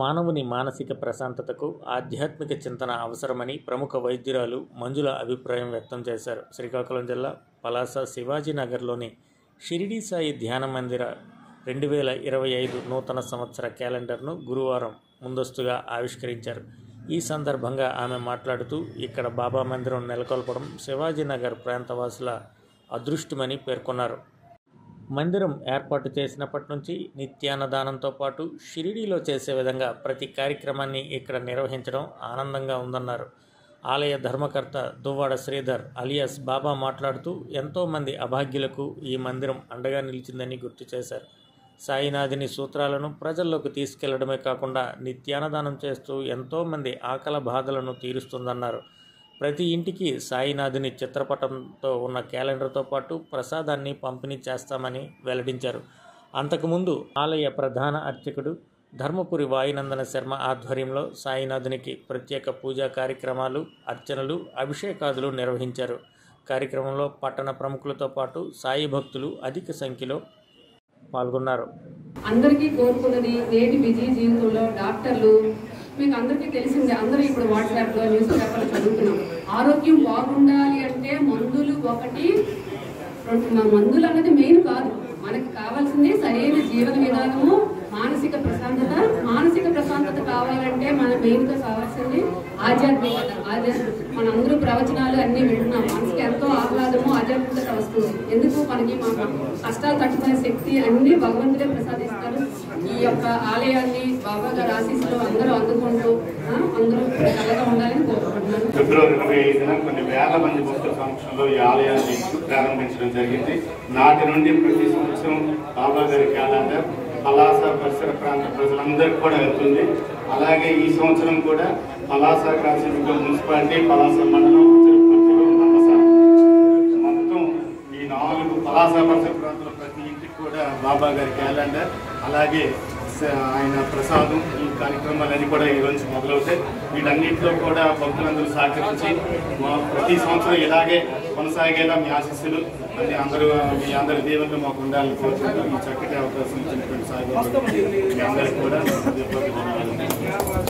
మానవుని మానసిక ప్రశాంతతకు ఆధ్యాత్మిక చింతన అవసరమని ప్రముఖ వైద్యురాలు మంజుల అభిప్రాయం వ్యక్తం చేశారు. శ్రీకాకుళం జిల్లా పలాస శివాజీనగర్లోని షిరిడీ సాయి ధ్యాన మందిర 2025 నూతన సంవత్సర క్యాలెండర్ను గురువారం ముందస్తుగా ఆవిష్కరించారు. ఈ సందర్భంగా ఆమె మాట్లాడుతూ, ఇక్కడ బాబా మందిరం నెలకొల్పడం శివాజీనగర్ ప్రాంతవాసుల అదృష్టమని పేర్కొన్నారు. మందిరం ఏర్పాటు చేసినప్పటి నుంచి నిత్యాన్నదానంతో పాటు షిరిడీలో చేసే విధంగా ప్రతి కార్యక్రమాన్ని ఇక్కడ నిర్వహించడం ఆనందంగా ఉందన్నారు. ఆలయ ధర్మకర్త దువ్వాడ శ్రీధర్ అలియాస్ బాబా మాట్లాడుతూ, ఎంతోమంది అభాగ్యులకు ఈ మందిరం అండగా నిలిచిందని గుర్తు చేశారు. సాయినాథుని సూత్రాలను ప్రజల్లోకి తీసుకెళ్లడమే కాకుండా నిత్యాన్నదానం చేస్తూ ఎంతోమంది ఆకలి బాధలను తీరుస్తుందన్నారు. ప్రతి ఇంటికి సాయినాథుని చిత్రపటంతో ఉన్న క్యాలెండర్తో పాటు ప్రసాదాన్ని పంపిణీ చేస్తామని వెల్లడించారు. అంతకుముందు ఆలయ ప్రధాన అర్చకుడు ధర్మపురి వాయునందన శర్మ ఆధ్వర్యంలో సాయినాథునికి ప్రత్యేక పూజా కార్యక్రమాలు, అర్చనలు, అభిషేకాదులు నిర్వహించారు. కార్యక్రమంలో పట్టణ ప్రముఖులతో పాటు సాయి భక్తులు అధిక సంఖ్యలో పాల్గొన్నారు. అందరికీ కోరుకున్నది, నేటి బిజీ జీవితంలో డాక్టర్లు మీకు అందరికీ తెలిసిందే, అందరూ ఇప్పుడు వాట్సాప్లో న్యూస్ పేపర్లో చదువుతున్నాం. ఆరోగ్యం బాగుండాలి అంటే మందులు ఒకటి, మందులు అన్నది మెయిన్ కాదు. మనకి కావాల్సింది సరైన జీవన విధానము, మానసిక ప్రశాంతత. మానసిక ప్రశాంతత కావాలంటే మన మెయిన్గా కావాల్సింది ఆధ్యాత్మికత. మన అందరూ ప్రవచనాలు అన్నీ వింటున్నాం, మనసుకి ఎంతో ఆహ్లాదము, ఆధ్యాత్మికత వస్తుంది. ఎందుకు మనకి కష్టాలు తట్టుకునే శక్తి అన్ని భగవంతుడే ప్రసాదిస్తారు. ఈ యొక్క ఆలయాన్ని బాబా గారి ఆశీస్సులు అందరూ అందుకుంటూ అందరూ చల్లగా ఉండాలని కోరుకుంటున్నాను. ఫిబ్రవరి 25న కొన్ని వేల మంది భక్తుల సమక్షంలో ఈ ఆలయాన్ని ప్రారంభించడం జరిగింది. నాటి నుండి ప్రతి సంవత్సరం బాబా గారి క్యాలెండర్ పలాస పరిసర ప్రాంత ప్రజలందరికీ కూడా వెళ్తుంది. అలాగే ఈ సంవత్సరం కూడా పలాస కాశీబుగ్గ మున్సిపాలిటీ, పలాస మండలం, మొత్తం ఈ 4 పలాస పరిసర ప్రాంతాల ప్రతి ఇంటికి కూడా బాబా గారి క్యాలెండర్, అలాగే ఆయన ప్రసాదం, ఈ కార్యక్రమాలన్నీ కూడా ఈ రోజు మొదలవుతాయి. వీటన్నింటిలో కూడా భక్తులందరూ సహకరించి ప్రతి సంవత్సరం ఇలాగే కొనసాగేలా మీ ఆశీస్సులు అన్ని మీ అందరి దీవెనలు మాకు ఉండాలని కోరుకుంటూ ఈ చక్కటి అవకాశం ఇచ్చినటువంటి సాయిబాబా మీ అందరికీ కూడా